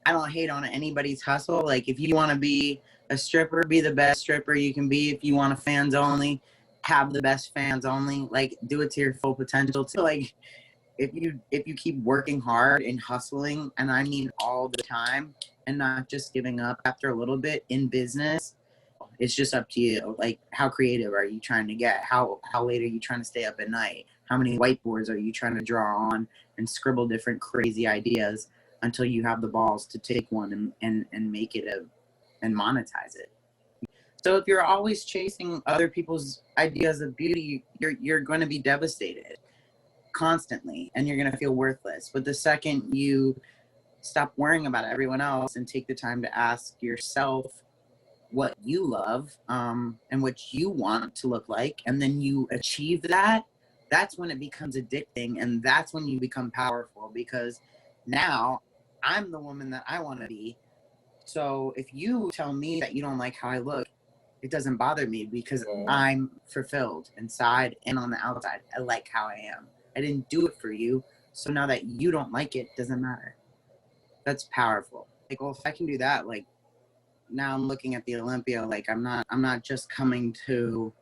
I don't hate on anybody's hustle. Like, if you want to be a stripper, be the best stripper you can be. If you want a fans only, have the best fans only. Like, do it to your full potential. So, like, if you keep working hard and hustling, and I mean all the time, and not just giving up after a little bit in business, it's just up to you. Like, how creative are you trying to get? How late are you trying to stay up at night? How many whiteboards are you trying to draw on and scribble different crazy ideas until you have the balls to take one and make it and monetize it? So if you're always chasing other people's ideas of beauty, you're going to be devastated constantly, and you're going to feel worthless. But the second you stop worrying about everyone else and take the time to ask yourself what you love, and what you want to look like, and then you achieve that, that's when it becomes addicting, and that's when you become powerful, because now I'm the woman that I want to be. So if you tell me that you don't like how I look, it doesn't bother me, because I'm fulfilled inside and on the outside. I like how I am. I didn't do it for you, so now that you don't like it, doesn't matter. That's powerful. Like, well, if I can do that, like, now I'm looking at the Olympia, like, I'm not just coming to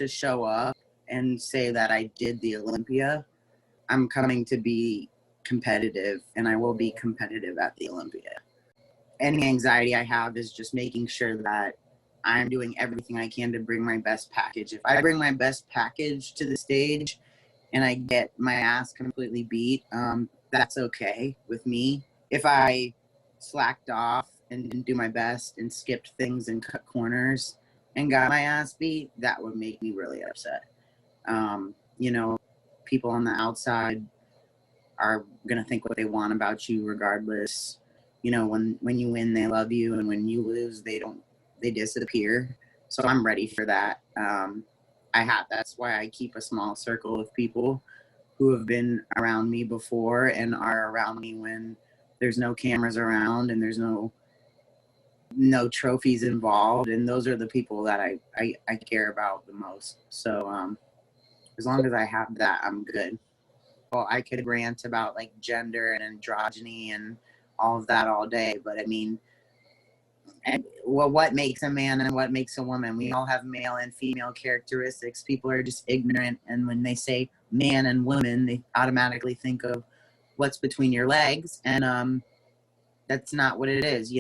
show up and say that I did the Olympia. I'm coming to be competitive, and I will be competitive at the Olympia. Any anxiety I have is just making sure that I'm doing everything I can to bring my best package. If I bring my best package to the stage and I get my ass completely beat, that's okay with me. If I slacked off and didn't do my best and skipped things and cut corners and got my ass beat, that would make me really upset. People on the outside are going to think what they want about you regardless. When you win, they love you, and when you lose, they disappear. So I'm ready for that. That's why I keep a small circle of people who have been around me before and are around me when there's no cameras around and there's no trophies involved, and those are the people that I care about the most. So as long as I have that, I'm good. Well, I could rant about like gender and androgyny and all of that all day, but I mean, what makes a man and what makes a woman? We all have male and female characteristics. People are just ignorant, and when they say man and woman, they automatically think of what's between your legs, and that's not what it is.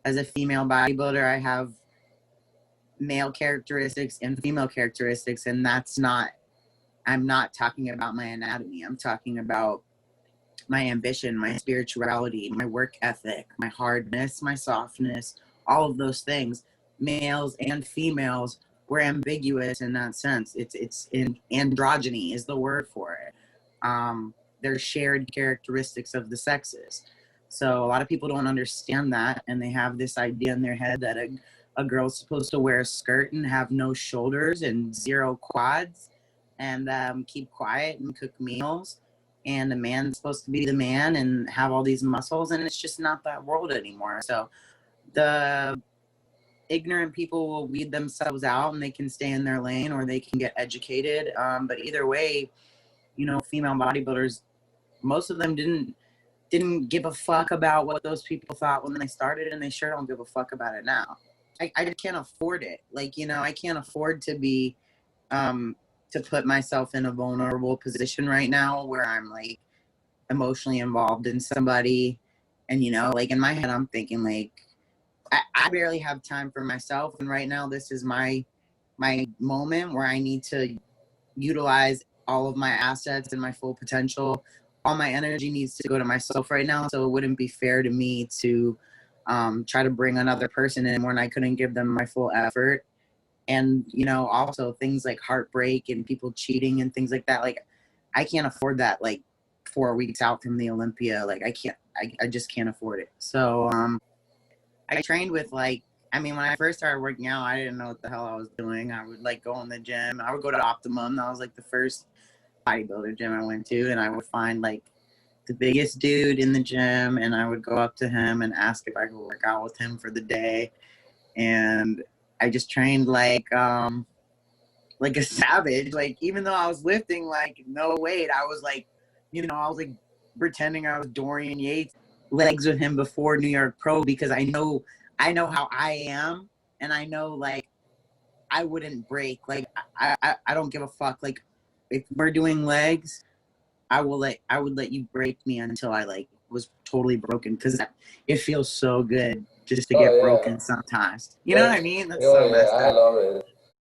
As a female bodybuilder, I have male characteristics and female characteristics, and I'm not talking about my anatomy. I'm talking about my ambition, my spirituality, my work ethic, my hardness, my softness, all of those things. Males and females, we're ambiguous in that sense. It's androgyny is the word for it. They're shared characteristics of the sexes. So a lot of people don't understand that, and they have this idea in their head that a girl's supposed to wear a skirt and have no shoulders and 0 quads and keep quiet and cook meals. And the man's supposed to be the man and have all these muscles, and it's just not that world anymore. So the ignorant people will weed themselves out, and they can stay in their lane, or they can get educated. But either way, female bodybuilders, most of them didn't give a fuck about what those people thought when they started, and they sure don't give a fuck about it now. I just can't afford it. Like, I can't afford to be to put myself in a vulnerable position right now where I'm like emotionally involved in somebody. And, like in my head, I'm thinking like, I barely have time for myself. And right now, this is my moment where I need to utilize all of my assets and my full potential. All my energy needs to go to myself right now. So it wouldn't be fair to me to try to bring another person in when I couldn't give them my full effort. And, also things like heartbreak and people cheating and things like that. Like, I can't afford that, like, 4 weeks out from the Olympia. Like, I just can't afford it. So I trained with, like, when I first started working out, I didn't know what the hell I was doing. I would, like, go in the gym. I would go to Optimum. That was, like, the first bodybuilder gym I went to. And I would find, like, the biggest dude in the gym. And I would go up to him and ask if I could work out with him for the day. And I just trained like a savage. Like, even though I was lifting like no weight, I was like, I was like pretending I was Dorian Yates. legs with him before New York Pro because I know how I am, and I know like I wouldn't break. Like I don't give a fuck. Like if we're doing legs, I would let you break me until I like was totally broken because it feels so good just to get broken sometimes. You know what I mean? That's so messed up. I love it.